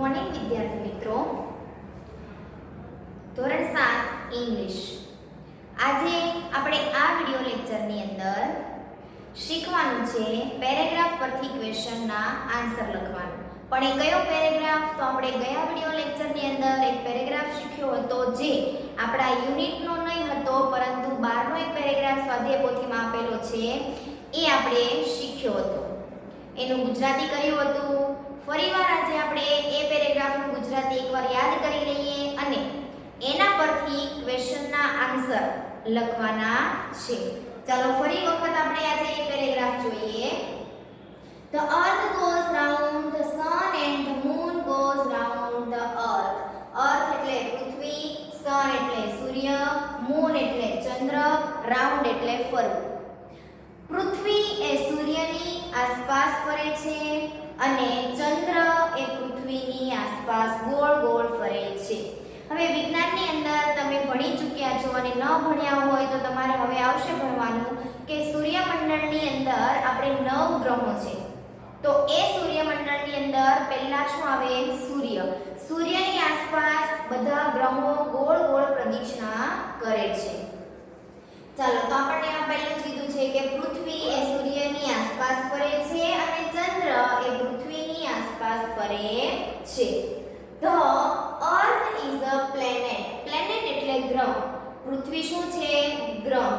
Morning વિદ્યાર્થી મિત્રો, ધોરણ 7 ઇંગ્લિશ. આજે આપણે આ વિડિયો લેક્ચરની અંદર શીખવાનું છે પેરેગ્રાફ પરથી ક્વેશ્ચનના આન્સર લખવાનું. પણ એ કયો પેરેગ્રાફ? તો આપણે ગયા વિડિયો લેક્ચરની અંદર એક પેરેગ્રાફ શીખ્યો હતો જે આપણા યુનિટનો નહીં હતો, પરંતુ 12નો એક પેરેગ્રાફ સ્વાધ્યાય પોથીમાં આપેલો છે, એ આપણે શીખ્યો હતો. એનું ગુજરાતી કર્યું હતું. ફરીવાર આજે આપણે એ પેરેગ્રાફનું ગુજરાતી એકવાર યાદ કરી લઈએ અને એના પરથી ક્વેશ્ચનના આન્સર લખવાના છે. ચાલો ફરી વખત આપણે આજે એ પેરેગ્રાફ જોઈએ. The earth goes round the sun and the moon goes round the earth. Earth એટલે પૃથ્વી, sun એટલે સૂર્ય, moon એટલે ચંદ્ર, round એટલે ફરવું. પૃથ્વી એ સૂર્યની આસપાસ ફરે છે અને ચંદ્ર એ પૃથ્વીની આસપાસ ગોળ ગોળ ફરે છે. હવે વિજ્ઞાનની અંદર તમે ભણી ચૂક્યા છો અને ન ભણ્યા હોય તો તમારે હવે આવશે ભણવાનું કે સૂર્યમંડળની અંદર આપણે 9 ગ્રહો છે. તો એ સૂર્યમંડળની અંદર પહેલા શું આવે? સૂર્ય. સૂર્યની આસપાસ બધા ગ્રહો ગોળ ગોળ પ્રદક્ષિણા કરે છે. ચાલો તો આપણને આ પહેલું કીધું છે કે પૃથ્વી એ સૂર્યની આસપાસ ફરે છે અને ચંદ્ર એ પૃથ્વીની આસપાસ ફરે છે. The earth is a planet. Planet એટલે ગ્રહ. પૃથ્વી શું છે? ગ્રહ.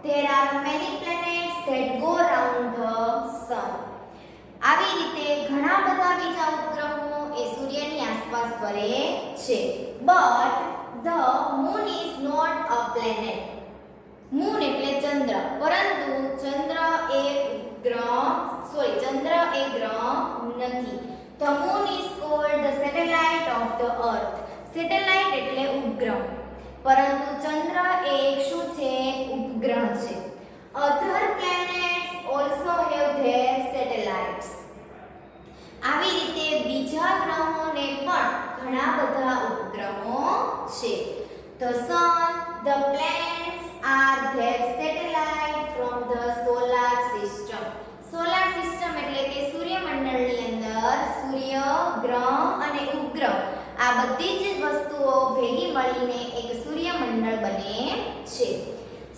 There are many planets that go round the sun. આવી રીતે ઘણા બધા બીજા ઉપગ્રહો એ સૂર્યની આસપાસ ફરે છે. But the moon is not a planet. Moon એટલે ચંદ્ર, પરંતુ ચંદ્ર એ ગ્રહ નથી. The moon is called the satellite of the earth. Satellite એટલે ઉપગ્રહ, પરંતુ ચંદ્ર એ શું છે? ઉપગ્રહ છે. Other planets also have their satellites. આવી રીતે બીજા ગ્રહોને પણ ઘણા બધા ઉપગ્રહો છે. The sun, the planets are their satellite from the solar system. Solar system એટલે કે સૂર્યમંડળની અંદર સૂર્ય, ગ્રહ અને ઉપગ્રહ આ બધી જ વસ્તુઓ ભેગી મળીને એક સૂર્યમંડળ બને છે.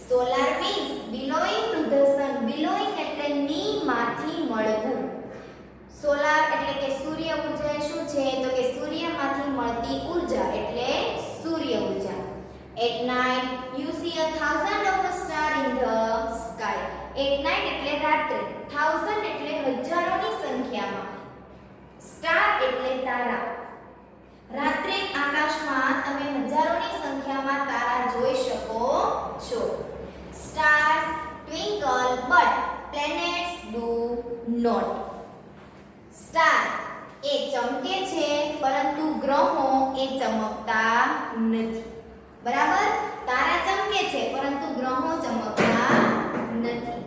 Solar means belonging to the sun. Belonging એટલે ની માંથી મળવું. સોલાર એટલે કે સૂર્ય ઉર્જા શું છે? તો કે સૂર્યમાંથી મળતી ઉર્જા એટલે સૂર્ય ઉર્જા. At night you see 1,000 of a star in the sky. At night એટલે રાત્રે, 1000 એટલે હજારોની સંખ્યામાં, સ્ટાર એટલે તારા. રાત્રે આકાશમાં તમે હજારોની સંખ્યામાં તારા જોઈ શકો છો. Stars twinkle but planets do not. Star એ ચમકે છે પરંતુ ગ્રહો એ ચમકતા નથી. બરાબર? તારા ચમકે છે પરંતુ ગ્રહો ચમકતા નથી.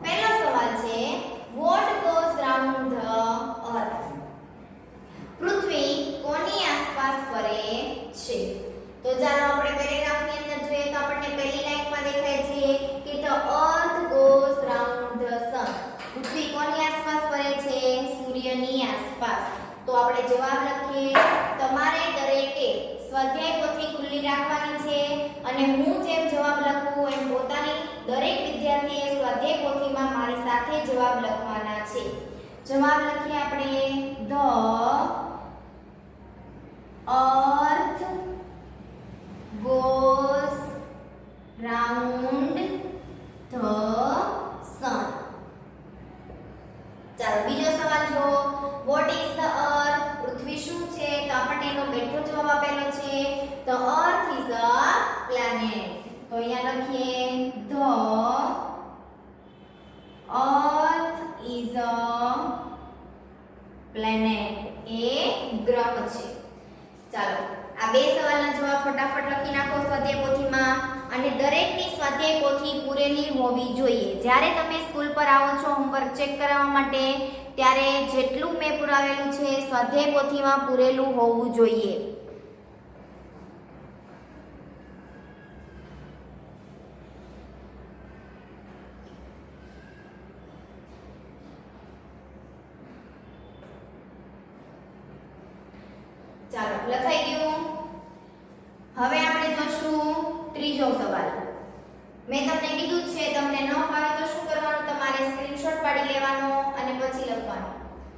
પહેલો સવાલ છે what goes round the earth? પૃથ્વી કોની આસપાસ ફરે છે? તો ચાલો આપણે પેરેગ્રાફની અંદર જોઈએ તો આપણને પહેલી લાઈનમાં દેખાય છે કે the earth goes round the sun. પૃથ્વી કોની આસપાસ ફરે છે? સૂર્યની આસપાસ. તો આપણે જવાબ લખીએ. તમારે દરેકે સ્વાધ્યાય પોથી ખુલ્લી રાખવાની છે અને હું જેમ જવાબ લખું એમ પોતાની દરેક વિદ્યાર્થીએ સ્વાધ્યાય પોથીમાં મારી સાથે જવાબ લખવાના છે. જવાબ લખીએ આપણે. The earth goes round the sun. ચાલો બીજો સવાલ જો. What is the earth? પૃથ્વી શું છે? તો આપણને એનો બેઠો જવાબ આપેલો છે. The earth is a planet. તો અહીંયા લખીએ the earth is a planet. એ ગ્રહ છે. ચાલો આ બે સવાલના જવાબ ફટાફટ લખી નાખો સ્વાધ્યાય પોથીમાં અને દરેકની સ્વાધ્યાય પોથી પૂરેલી હોવી જોઈએ. જ્યારે તમે સ્કૂલ પર આવો છો હોમવર્ક ચેક કરાવવા માટે ત્યારે જેટલું મેં પુરાવેલું છે સ્વાધ્યાય પોથીમાં પૂરેલું હોવું જોઈએ. ચાલો લખાઈ ગયું. હવે આપણે જોશું ત્રીજો સવાલ. મેં તમને કીધું છે તમને ન ફાવે તો શું કરવાનું, તમારે સ્ક્રીનશોટ પાડી લેવાનો અને પછી લખવાનું.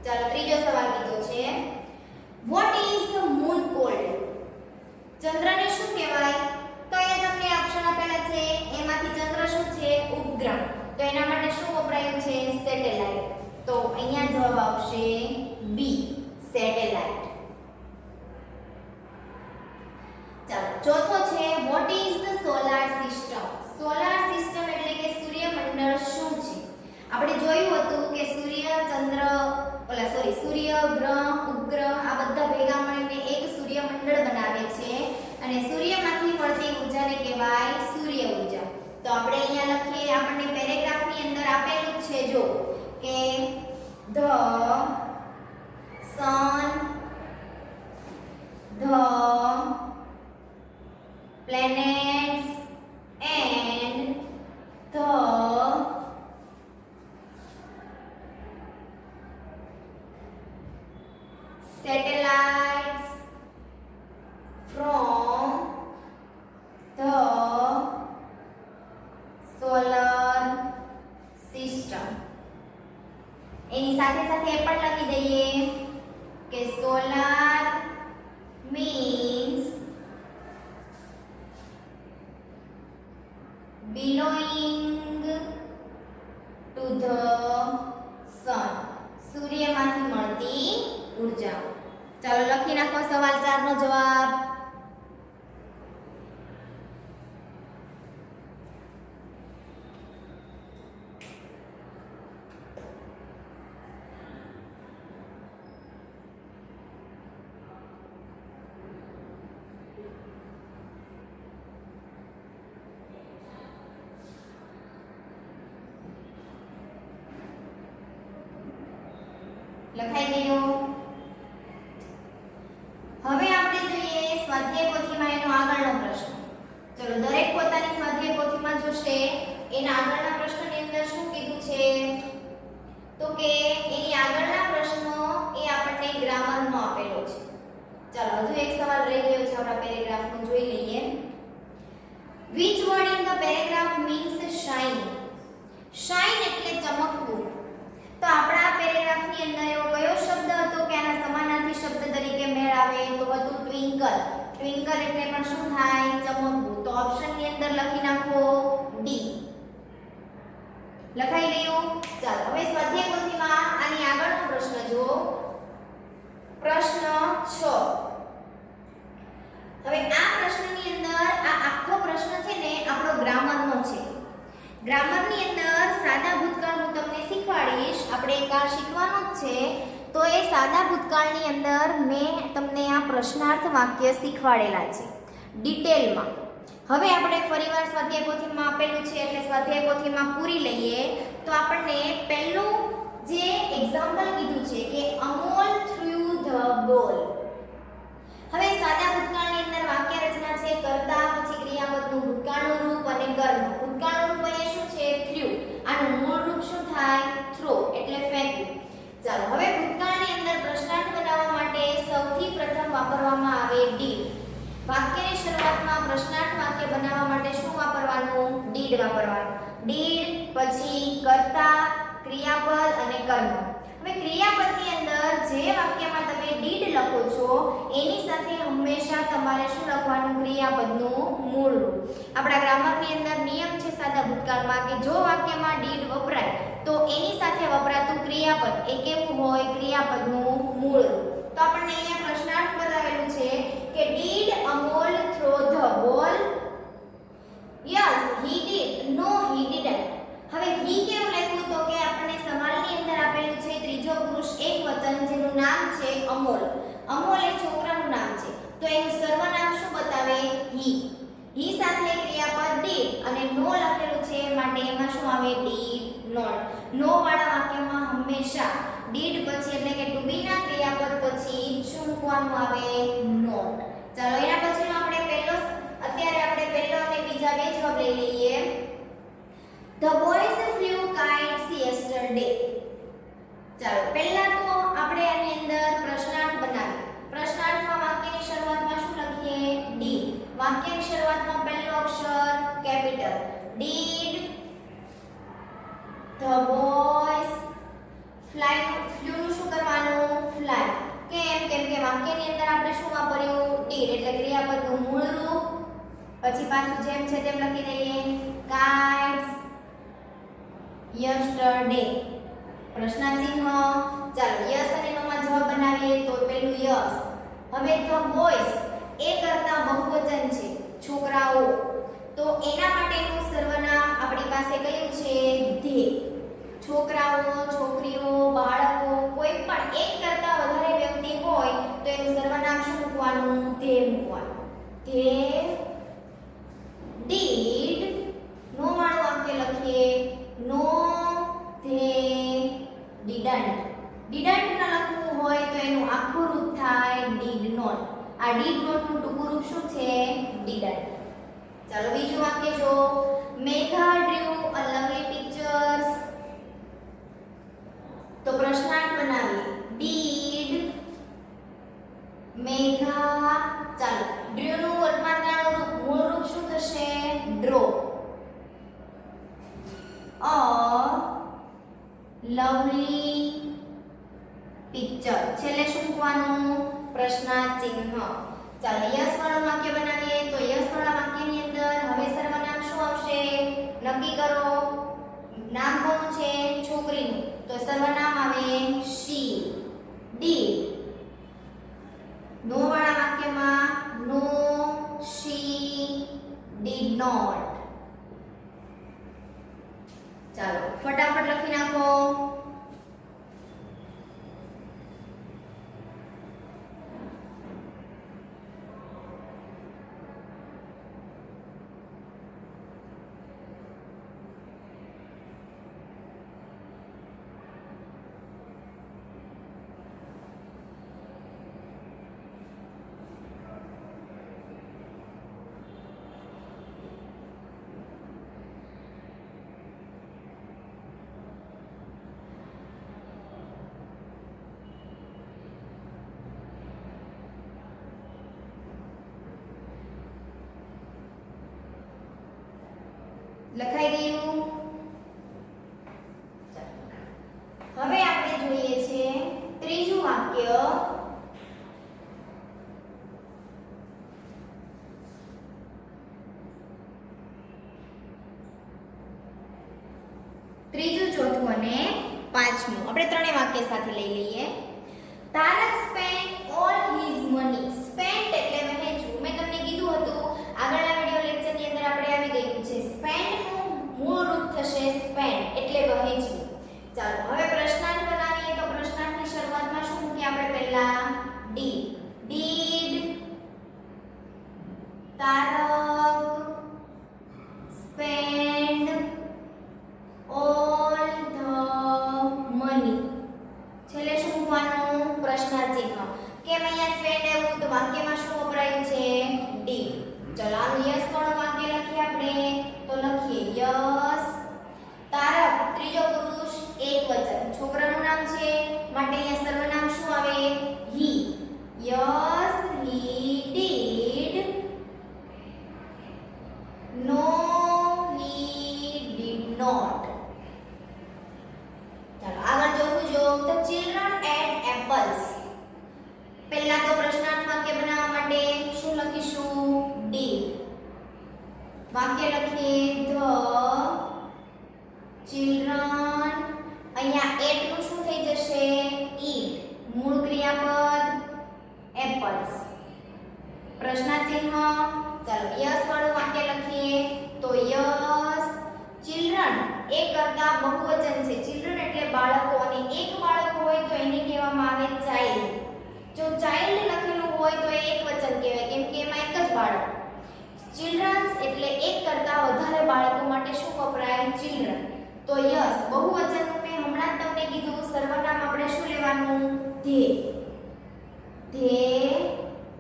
ચાલો ત્રીજો સવાલ કીધો છે what is the moon called. ચંદ્રને શું કહેવાય? તો અહીંયા તમને ઓપ્શન આપેલા છે, એમાંથી ચંદ્ર શું છે? ઉપગ્રહ. તો એના માટે શું વપરાયું છે? સેટેલાઇટ. તો અહીંયા જવાબ આવશે બી, સેટેલાઇટ. ચાલો ચોથો છે what is the solar system. Solar system એટલે કે સૂર્યમંડળ શું છે? આપણે જોયું હતું કે સૂર્ય, ચંદ્ર, સૂર્ય, ગ્રહ, ઉપગ્રહ આ બધા ભેગા મળીને એક સૂર્યમંડળ બનાવે છે અને સૂર્યમાંથી મળતી ઊર્જાને કહેવાય સૂર્ય ઊર્જા. તો આપણે અહીંયા લખીએ, આપણને પેરેગ્રાફની અંદર આપેલું છે જો કે the sun, the planets and the satellites from the solar system. એની સાથે સાથે એ પણ લખી દઈએ કે solar means belonging to the sun. સૂર્યમાંથી મળતી ઊર્જા. ચાલો લખી નાખો સવાલ 4 નો જવાબ. લખાઈ ગયું. હવે આપણે જોઈએ સ્વાધ્યાય પોથીમાં એનો આગળનો પ્રશ્ન. ચલો દરેક પોતાની સ્વાધ્યાય પોથીમાં જોશે એના આગળના પ્રશ્નની અંદર શું કીધું છે તો કે એની આગળના પ્રશ્નો એ આપણને ગ્રામરનો આપેલો છે. ચાલો હજુ એક સવાલ રહી ગયો છે આપણા પેરેગ્રાફનો, જોઈ લઈએ. which word in the paragraph means shine. shine એટલે ચમકવું. તો આપણા પેરેગ્રાફની અંદર એવો કયો શબ્દ હતો કે આના સમાનાર્થી શબ્દ તરીકે મેળ આવે? તો હતું ટ્વિંકલ. ટ્વિંકલ એટલે પણ શું થાય? ચમકવું. તો ઓપ્શનની અંદર લખી નાખો ડી. લખાઈ ગયું. ચાલો હવે સ્વાધ્યાય પોથીમાં આની આગળનો પ્રશ્ન જો. પ્રશ્ન 6. હવે આ પ્રશ્નની અંદર આ આખો પ્રશ્ન છે ને આપણો ગ્રામરનો છે. ગ્રામરની અંદર સાદા ભૂતકાળ હું તમને શીખવાડીશ. આપણે કાલ શીખવાનું જ છે. તો એ સાદા ભૂતકાળની અંદર મેં તમને આ પ્રશ્નાર્થ વાક્ય શીખવાડેલા છે ડિટેલમાં. હવે આપણે ફરીવાર સ્વાધ્યાય પોથીમાં આપેલું છે એટલે સ્વાધ્યાય પોથીમાં પૂરી લઈએ. તો આપણને પહેલું જે એક્ઝામ્પલ કીધું છે કે અમોલ થ્રુ ધ બોલ. હવે સાદા ભૂતકાળની અંદર વાક્ય રચના છે કર્તા, પછી ક્રિયાપદનું ભૂતકાળનું રૂપ અને કર્મ. ભૂતકાળનું રૂપ અહીંયા શું છે? થ્રુ. આનું મૂળ રૂપ શું થાય? થ્રો એટલે ફેંકવું. ચાલો હવે ભૂતકાળની અંદર પ્રશ્નાર્થ બનાવવા માટે સૌથી પ્રથમ વાપરવામાં આવે ડીડ. વાક્યની શરૂઆતમાં પ્રશ્નાર્થ વાક્ય બનાવવા માટે શું વાપરવાનું? ડીડ વાપરવાનું. ડીડ, પછી કર્તા, ક્રિયાપદ અને કર્મ. હવે ક્રિયાપદની અંદર જે વાક્યમાં તમે ડીડ લખો છો એની સાથે હંમેશા તમારે શું લખવાનું? ક્રિયાપદનું મૂળ રૂપ. આપણા ગ્રામરની અંદર નિયમ છે સાદા ભૂતકાળમાં કે જો વાક્યમાં ડીડ વપરાય તો એની સાથે વપરાતું ક્રિયાપદ એ કેવું હોય? ક્રિયાપદનું મૂળ રૂપ. તો આપણને અહીંયા પ્રશ્નાર્થ બતાવેલું છે કે did Amol throw the ball? Yes he did. No he didn't. હવે હી કેવું લખ્યું? તો કે આપણને સવાલની અંદર આપેલું છે ત્રીજો પુરુષ એકવચન જેનું નામ છે અમોલ. અમોલ એ છોકરાનું નામ છે. તો એનું સર્વનામ શું બતાવે? હી. હી સાથે ક્રિયાપદ ડીડ અને નો લખેલું છે માટે એમાં શું આવે? Did not. નો વાળા વાક્યમાં હંમેશા ડીડ પછી એટલે કે ટુ બી ના ક્રિયાપદ પછી શું મૂકવાનું આવે? નોટ. ચાલો એના પછીનો આપણે અત્યારે આપણે પહેલો અને બીજા બે જવાબ લઈ લઈએ. The boys flew kites yesterday. ચાલો પહેલા તો આપણે આની અંદર પ્રશ્નાર્થ બનાવીએ. પ્રશ્નાર્થમાં વાક્ય ધ બોયઝ ફ્લુ નું શું કરવાનું ફ્લાય કેમ કે વાક્યની અંદર આપણે શું વાપર્યું ડીડ એટલે ક્રિયાપદનું મૂળ રૂપ પછી પાછું જેમ છે તેમ લખી દઈએ કાઇટ્સ યસ્ટરડે પ્રશ્ન ચિહ્ન ચાલો યસ અને નો માં જવાબ બનાવીએ તો પેલું યસ હવે ધ બોયઝ એ કરતા બહુવચન છે છોકરાઓ તો એના માટેનું સર્વનામ આપણી પાસે કયું છે ધે છોકરાઓ છોકરીઓ બાળકો કોઈ પણ એક કરતા વધારે વ્યક્તિ હોય તો એનું સર્વનામ શું મૂકવાનું ધે મૂકવાનું ધે ડીડ નો વાળું વાક્ય લખીએ નો ધે ડીડન્ટ ના લખવું હોય તો એનું આખું રૂપ થાય ડીડ નોટ આ ડીડ નોટ નું ટૂંકું રૂપ શું છે ડીડન્ટ ચાલો બીજું વાક્ય જો મેઘા ડ્રીવ અ લવલી પિક્ચર્સ તો પ્રશ્નાર્થ બનાવીએ ડીડ મેઘા ચાલો ડ્રીવ નું વર્તમાનકાળનું રૂપ મૂળ રૂપ શું થશે ડ્રો અ લવલી પિક્ચર છેલ્લે શું મૂકવાનું પ્રશ્નાર્થ ચિહ્ન ચાલો યસ વાળું વાક્ય બનાવીએ તો યસ વાળા વાક્યની અંદર હવે સર્વનામ શું આવશે નક્કી કરો નામ કોનું છે છોકરીનું તો સર્વનામ આવે શી ડીડ નો વાળા વાક્યમાં નો શી ડીડ નોટ ચાલો ફટાફટ લખી નાખો લખાઈ ગયું હવે આપણે જોઈએ છે ત્રીજું વાક્ય ત્રીજું ચોથું અને પાંચમું આપણે ત્રણેય વાક્ય સાથે લઈ લઈએ Tarak spent all his money spent એટલે વહેંચવું મેં તમને કીધું હતું આગળના વિડિયો લેક્ચરની અંદર આપણે આવી ગયું છે સ્પેન્ટ નું મૂળ રૂપ થશે સ્પેન્ટ એટલે વહેંચવું ચાલો હવે પ્રશ્નાર્થ બનાવીએ તો પ્રશ્નાર્થની શરૂઆતમાં શું મૂકીએ આપણે પહેલા did Tarak spend all the money છેલ્લે શું મૂકવાનું પ્રશ્નાર્થ ચિહ્ન કેમ અહીંયા સ્પેન્ડ આવ્યું તો વાક્યમાં શું વપરાયું છે ડી ચલો આનું યસ વાળું વાક્ય લખીએ આપણે તો લખીએ યસ તારક ત્રીજો પુરુષ એકવચન છોકરાનું નામ છે માટે અહીંયા સર્વનામ શું આવે he yes he did no he did not ચાલો આગળ જોવું જો ધ ચિલ્ડ્રન એટ એપલ્સ પહેલા તો પ્રશ્નાર્થ વાક્ય બનાવવા માટે શું લખીશું ડી વાક્ય લખીએ ધ ચિલ્ડ્રન અહીંયા એટ નું શું થઈ જશે ઈટ મૂળ ક્રિયાપદ એપલ્સ પ્રશ્નાર્થ ચિહ્ન ચાલો યસ વાળું વાક્ય લખીએ તો યસ ચિલ્ડ્રન એક કરતા બહુવચન છે ચિલ્ડ્રન એટલે બાળકો અને એક બાળક હોય તો એને કહેવામાં આવે ચાઇલ્ડ જો ચાઇલ્ડ લખેલું હોય તો એ એકવચન કહેવાય કેમ કે એમાં એક જ બાળક ચિલ્ડ્રન્સ એટલે એક કરતા વધારે બાળકો માટે શું વપરાય ચિલ્ડ્રન તો યસ બહુવચનનું મેં હમણાં જ તમને કીધું સર્વનામ આપણે શું લેવાનું ધે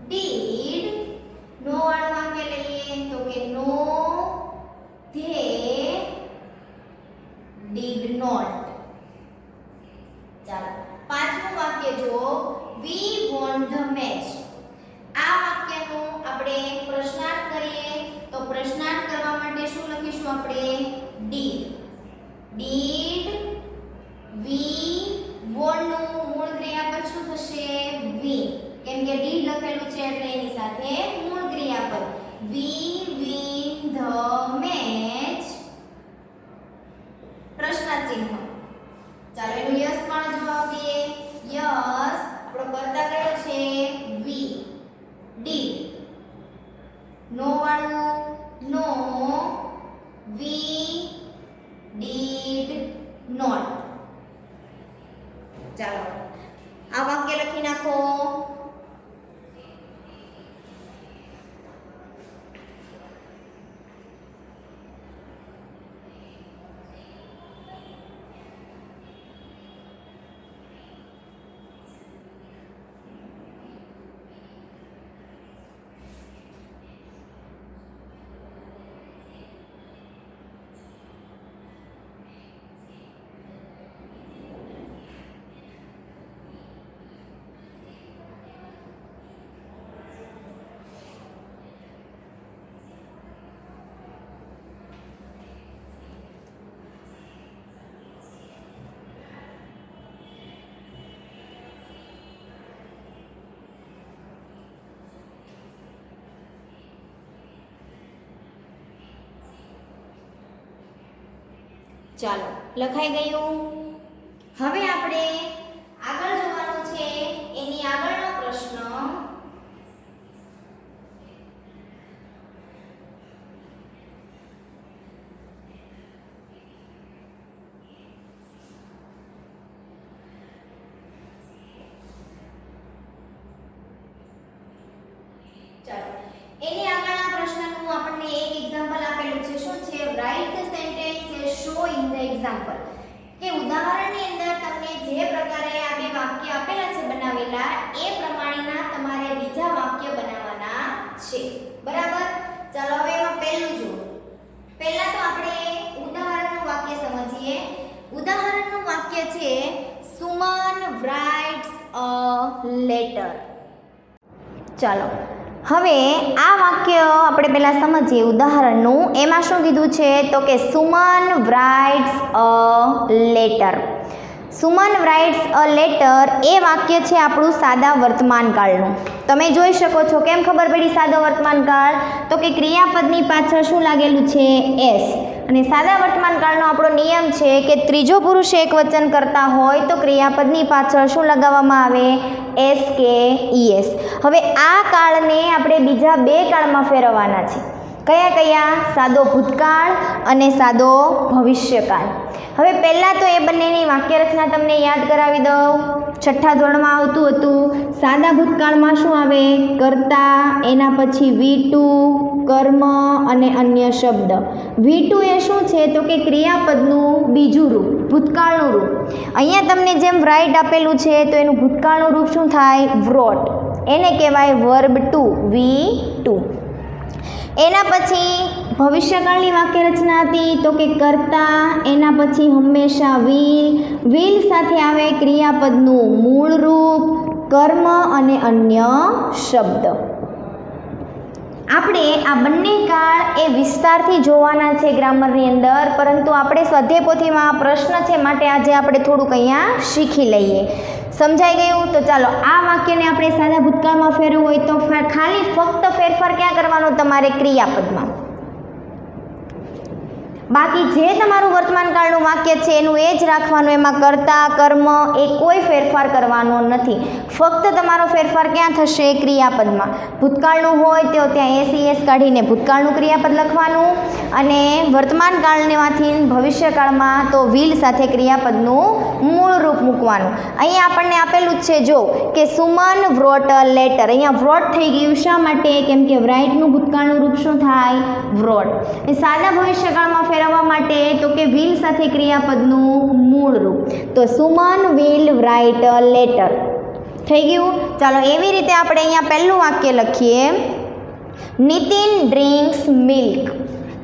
ડીડ નો વાળું વાક્ય લઈએ તો કે નો ધે ડીડ નોટ ચાલો પાંચમું વાક્ય જો વી વોન ધ મેચ આ વાક્યનું આપણે પ્રશ્નાર્થ કરીએ તો પ્રશ્નાર્થ કરવા માટે શું લખીશું આપણે ડીડ ચશ્માનો જવાબ દઈએ. યસ, આપણો કર્તા કયો છે? વી. ડીડ. નો વાળું નો. We did not. ચાલો આ વાક્ય લખી નાખો. ચાલો લખાઈ ગયું. હવે આપણે આગળ જોવાનું છે. એની આગળનો પ્રશ્ન ચાલો એની આગળના પ્રશ્નનું આપણને એક એક્ઝામ્પલ આપેલું છે. શું છે? Write the sentence as show in the example. કે ઉદાહરણની અંદર તમને જે પ્રકારે આ બે વાક્ય આપેલા છે બનાવેલા, એ પ્રમાણેના તમારે બીજા વાક્ય બનાવવાના છે. બરાબર? ચાલો હવે એમાં પહેલું જો. પહેલા તો આપણે ઉદાહરણનું વાક્ય સમજીએ. ઉદાહરણનું વાક્ય છે સુમન રાઇટ્સ અ લેટર. ચાલો હવે આ વાક્ય આપણે પહેલાં સમજીએ ઉદાહરણનું. એમાં શું કીધું છે? તો કે Suman writes a letter. Suman writes a letter એ વાક્ય છે આપણું સાદા વર્તમાનકાળનું. તમે જોઈ શકો છો. કેમ ખબર પડી સાદો વર્તમાનકાળ? તો કે ક્રિયાપદની પાછળ શું લાગેલું છે? એસ. અને સાદા વર્તમાનકાળનો આપણો નિયમ છે કે ત્રીજો પુરુષ એકવચન કરતા હોય તો ક્રિયાપદની પાછળ શું લગાવવામાં આવે? એસ કે ઈએસ. હવે આ કાળને આપણે બીજા બે કાળમાં ફેરવવાના છે. કયા કયા? સાદો ભૂતકાળ અને સાદો ભવિષ્યકાળ. હવે પહેલાં તો એ બંનેની વાક્ય રચના તમને યાદ કરાવી દઉં. છઠ્ઠા ધોરણમાં આવતું હતું. સાદા ભૂતકાળમાં શું આવે? કર્તા, એના પછી V2, કર્મ અને અન્ય શબ્દ. V2 એ શું છે? તો કે ક્રિયાપદનું બીજું રૂપ, ભૂતકાળનું રૂપ. અહીંયા તમને જેમ રાઇટ આપેલું છે તો એનું ભૂતકાળનું રૂપ શું થાય? વ્રોટ. એને કહેવાય વર્બ ટુ, V2. એના પછી ભવિષ્યકાળની વાક્ય રચના હતી તો કે કર્તા, એના પછી હંમેશા વિલ સાથે આવે ક્રિયાપદનું મૂળ રૂપ, કર્મ અને અન્ય શબ્દ. આપણે આ બંને કાળ એ વિસ્તારથી જોવાના છે ગ્રામરની અંદર, પરંતુ આપણે સ્વાધ્યાય પોથીમાં પ્રશ્ન છે માટે આજે આપણે થોડુંક અહીંયા શીખી લઈએ. સમજાઈ ગયું? તો ચાલો આ વાક્યને આપણે સાદા ભૂતકાળમાં ફેરવવું હોય તો ખાલી ફક્ત ફેરફાર ક્યાં કરવાનો? તમારે ક્રિયાપદમાં. બાકી જે તમારું વર્તમાનકાળનું વાક્ય છે એનું એ જ રાખવાનું. એમાં કર્તા, કર્મ એ કોઈ ફેરફાર કરવાનો નથી. ફક્ત તમારો ફેરફાર ક્યાં થશે? ક્રિયાપદમાં. ભૂતકાળનું હોય તો ત્યાં એસ કાઢીને ભૂતકાળનું ક્રિયાપદ લખવાનું, અને વર્તમાનકાળમાંથી ભવિષ્યકાળમાં તો વિલ સાથે ક્રિયાપદનું મૂળ રૂપ મૂકવાનું. અહીંયા આપણને આપેલું જ છે જો કે સુમન વ્રોટ અ લેટર. અહીંયા વ્રોટ થઈ ગયું. શા માટે? કેમ કે રાઇટનું ભૂતકાળનું રૂપ શું થાય? વ્રોટ. સાદા ભવિષ્યકાળમાં ફેરવવા માટે તો કે વિલ સાથે ક્રિયાપદનું મૂળ રૂપ. તો Suman will write a letter. થઈ ગયું? ચાલો એવી રીતે આપણે અહીંયા પહેલું વાક્ય લખીએ. Nitin drinks milk.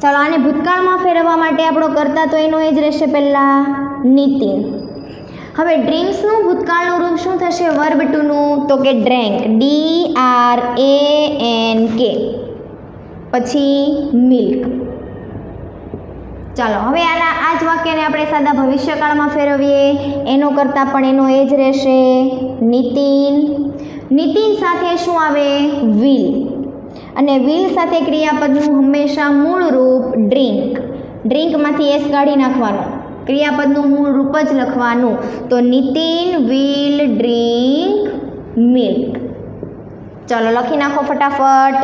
ચાલો આને ભૂતકાળમાં ફેરવવા માટે આપણો કર્તા તો એનો એ જ રહેશે પહેલાં, નીતિન. હવે ડ્રિંક્સનું ભૂતકાળનું રૂપ શું થશે? વર્બ ટુનું તો કે ડ્રેન્ક, DRANK. પછી મિલ્ક. ચાલો હવે આ જ વાક્યને આપણે સાદા ભવિષ્યકાળમાં ફેરવીએ. એનો કરતાં પણ એનો એ જ રહેશે, નીતિન. નીતિન સાથે શું આવે? વિલ. અને વિલ સાથે ક્રિયાપદનું હંમેશા મૂળ રૂપ ડ્રિંક. ડ્રિંકમાંથી એસ કાઢી નાખવાનો. ક્રિયાપદનું મૂળ રૂપ જ લખવાનું. તો નીતિન વિલ ડ્રિંક મિલ્ક. ચાલો લખી નાખો ફટાફટ.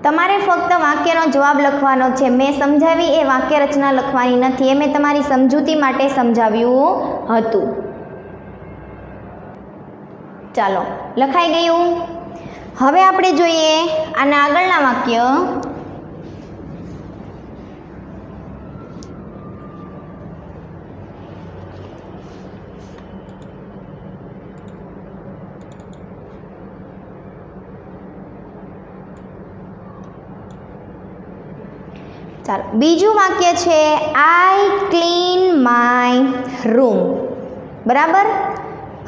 તમારે ફક્ત વાક્યનો જવાબ લખવાનો છે. મેં સમજાવી એ વાક્ય રચના લખવાની નથી. એ મેં તમારી સમજૂતી માટે સમજાવ્યું હતું. ચાલો લખાઈ ગયું. હવે આપણે જોઈએ આના આગળના વાક્ય. ચાલો બીજું વાક્ય છે આઈ ક્લીન માય રૂમ. બરાબર.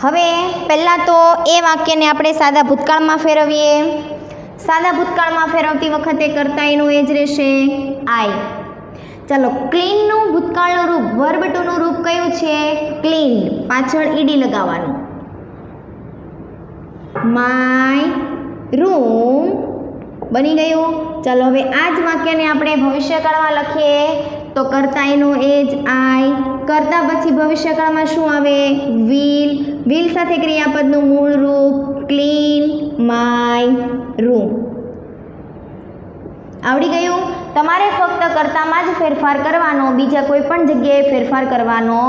હવે પહેલાં તો એ વાક્યને આપણે સાદા ભૂતકાળમાં ફેરવીએ. સાદા ભૂતકાળમાં ફેરવતી વખતે કરતા એનું એ જ રહેશે આઈ. ચાલો ક્લીનનું ભૂતકાળનું રૂપ વર્બ ટુનું રૂપ કયું છે? ક્લીન. પાછળ ઈડી લગાવવાનું. માય રૂમ બની ગયું. ચાલો હવે આ જ વાક્યને આપણે ભવિષ્યકાળમાં લખીએ તો કરતા એનો એ જ આઈ. કરતા પછી ભવિષ્યકાળમાં શું આવે? વિલ. વિલ સાથે ક્રિયાપદનું મૂળ રૂપ ક્લીન માય રૂમ. આવડી ગયું. તમારે ફક્ત કરતામાં જ ફેરફાર કરવાનો, બીજા કોઈ પણ જગ્યાએ ફેરફાર કરવાનો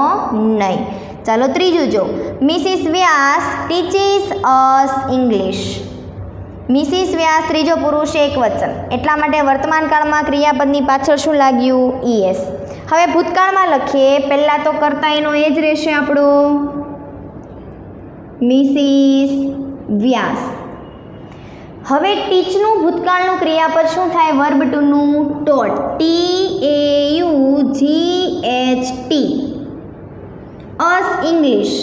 નહીં. ચાલો ત્રીજું જો. મિસિસ વ્યાસ ટીચીસ અસ ઇંગ્લિશ. મિસિસ વ્યાસ ત્રીજો પુરુષ એકવચન, એટલા માટે વર્તમાન કાળમાં ક્રિયાપદની પાછળ શું લાગ્યું? ઈએસ. હવે ભૂતકાળમાં લખીએ. પહેલાં તો કરતા એનો એ જ રહેશે આપણો મિસિસ વ્યાસ. હવે ટીચનું ભૂતકાળનું ક્રિયાપદ શું થાય? વર્બ ટુનું ટોટ. TAUGHT. અસ ઇંગ્લિશ.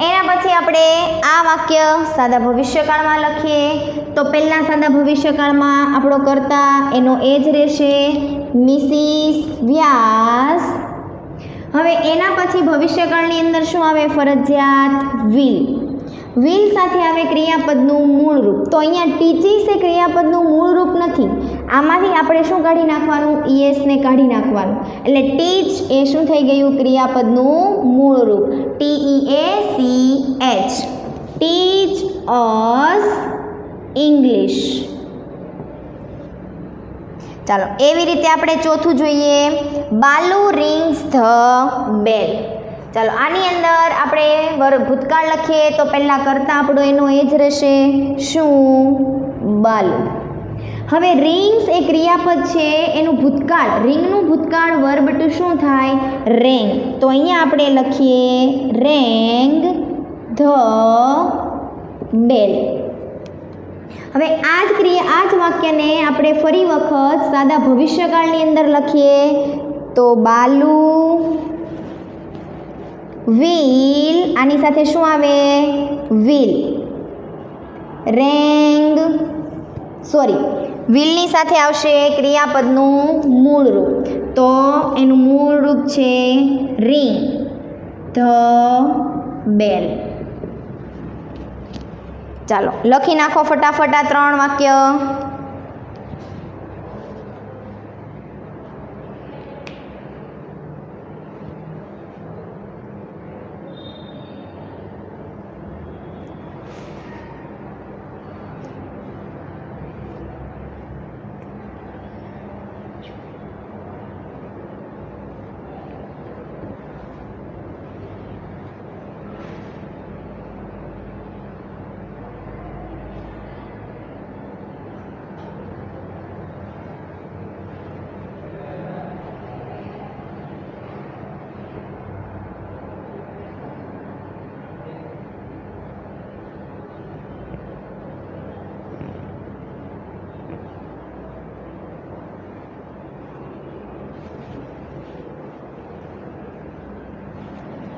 એના પછી આપણે આ વાક્ય સાદા ભવિષ્યકાળમાં લખીએ તો પહેલાં સાદા ભવિષ્યકાળમાં આપણો કરતા એનો એ જ રહેશે મિસિસ વ્યાસ. હવે એના પછી ભવિષ્યકાળની અંદર શું આવે? ફરજિયાત વિલ. વિલ સાથે આવે ક્રિયાપદનું મૂળ રૂપ. તો અહીંયા ટીચીસ એ ક્રિયાપદનું મૂળ રૂપ નથી. આમાંથી આપણે શું કાઢી નાખવાનું? ઈએસને કાઢી નાખવાનું. એટલે ટીચ એ શું થઈ ગયું? ક્રિયાપદનું મૂળ રૂપ. TEACH. ટીચ અસ ઇંગ્લિશ. ચાલો એવી રીતે આપણે ચોથું જોઈએ. બાલુ રિંગ્સ ધ બેલ. ચાલો આની અંદર આપણે ભૂતકાળ લખીએ તો પહેલાં કરતા આપણો એનો એ જ રહેશે શું? બાલુ. હવે રિંગ્સ એ ક્રિયાપદ છે, એનું ભૂતકાળ રિંગનું ભૂતકાળ વર્બ ટુ શું થાય? રેંગ. તો અહીંયા આપણે લખીએ રેંગ ધ બેલ. હવે આ જ વાક્યને આપણે ફરી વખત સાદા ભવિષ્યકાળની અંદર લખીએ તો બાલુ વિલ. આની સાથે શું આવે? વિલ. રેંગ વિલની સાથે આવશે ક્રિયાપદનું મૂળ રૂપ. તો એનું મૂળ રૂપ છે રિંગ ધ બેલ. ચાલો લખી નાખો ફટાફટ આ 3 વાક્ય.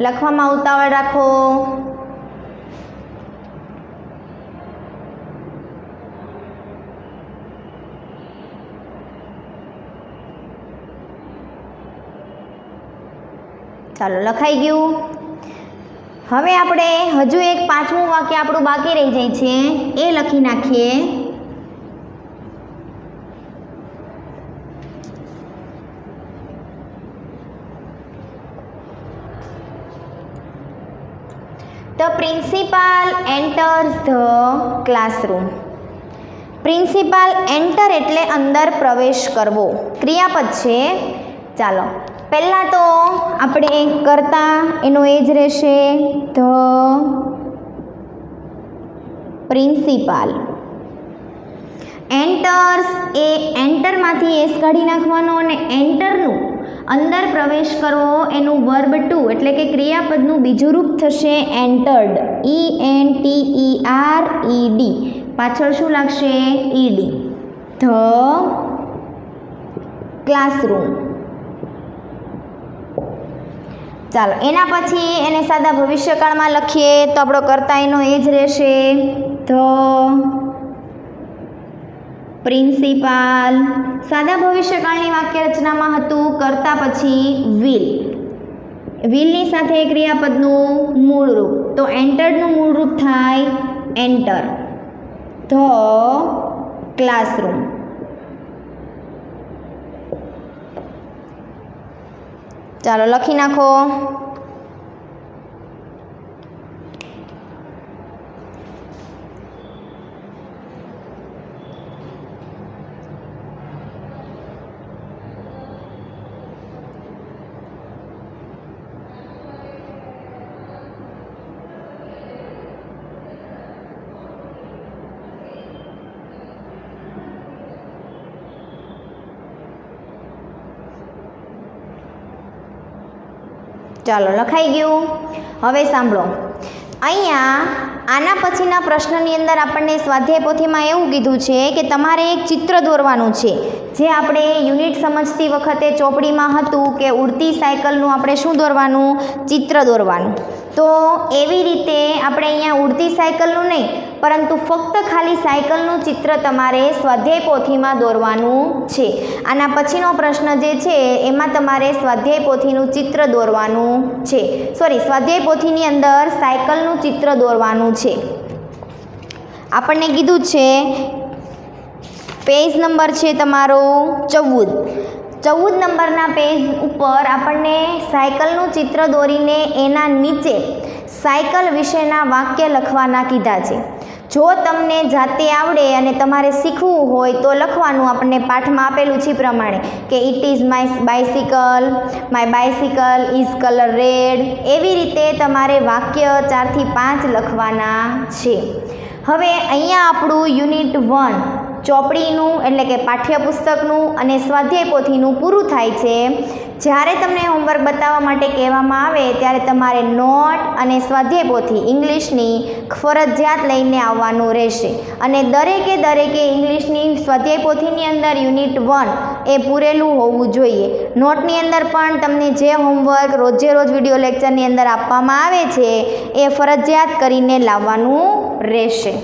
લખવામાં ઉતાવળ રાખો. ચાલો લખાઈ ગયું. હવે આપણે હજુ એક પાંચમું વાક્ય આપણું બાકી રહી જાય છે, એ લખી નાખીએ. The principal enters the classroom. Principal enter એટલે અંદર પ્રવેશ કરવો, ક્રિયાપદ છે. ચાલો પહેલાં તો આપણે કરતા એનો એ જ રહેશે ધ પ્રિન્સિપાલ. એન્ટર્સ એ એન્ટરમાંથી એસ કાઢી નાખવાનો અને એન્ટરનું અંદર પ્રવેશ કરવો એનું વર્બ ટુ એટલે કે ક્રિયાપદનું બીજું રૂપ થશે એન્ટર્ડ. ENTERED પાછળ શું લાગશે? ઈડી. The classroom. ચાલો એના પછી એને સાદા ભવિષ્યકાળમાં લખીએ તો આપણો કરતા એનો એ જ રહેશે ધ પ્રિન્સિપાલ. સાદા ભવિષ્યકાળની વાક્ય રચનામાં હતું કરતા પછી વિલ. વિલની સાથે ક્રિયાપદનું મૂળ રૂપ, તો એન્ટરનું મૂળ રૂપ થાય એન્ટર. The classroom. ચાલો લખી નાખો. ચાલો લખાઈ ગયું. હવે સાંભળો, અહીંયા આના પછીના પ્રશ્નની અંદર આપણને સ્વાધ્યાય પોથીમાં એવું કીધું છે કે તમારે એક ચિત્ર દોરવાનું છે, જે આપણે યુનિટ સમજતી વખતે ચોપડીમાં હતું કે ઉડતી સાયકલનું આપણે શું દોરવાનું? ચિત્ર દોરવાનું. તો એવી રીતે આપણે અહીંયા ઉડતી સાયકલનું નહીં પરંતુ ફક્ત ખાલી સાયકલનું ચિત્ર તમારે સ્વાધ્યાય પોથીમાં દોરવાનું છે. આના પછીનો પ્રશ્ન જે છે એમાં તમારે સ્વાધ્યાય પોથીનું ચિત્ર દોરવાનું છે. સ્વાધ્યાય પોથીની અંદર સાયકલનું ચિત્ર દોરવાનું છે. આપણને કીધું છે પેજ નંબર છે તમારો 14 નંબરના પેજ ઉપર આપણને સાયકલનું ચિત્ર દોરીને એના નીચે સાયકલ વિશેના વાક્ય લખવાના કીધા છે. જો તમને જાતે આવડે અને તમારે શીખવું હોય તો લખવાનું આપણને પાઠમાં આપેલું છે પ્રમાણે કે it is my bicycle is colour red. એવી રીતે તમારે વાક્ય 4 થી 5 લખવાના છે. હવે અહીંયા આપણું યુનિટ 1 ચોપડીનું એટલે કે પાઠ્યપુસ્તકનું અને સ્વાધ્યાય પોથીનું પૂરું થાય છે. જ્યારે તમને હોમવર્ક બતાવવા માટે કહેવામાં આવે ત્યારે તમારે નોટ અને સ્વાધ્યાય પોથી ઇંગ્લિશની ફરજિયાત લઈને આવવાનું રહેશે. અને દરેકે ઇંગ્લિશની સ્વાધ્યાય પોથીની અંદર યુનિટ 1 એ પૂરેલું હોવું જોઈએ. નોટની અંદર પણ તમને જે હોમવર્ક રોજે રોજ વિડીયો લેક્ચરની અંદર આપવામાં આવે છે એ ફરજિયાત કરીને લાવવાનું રહેશે.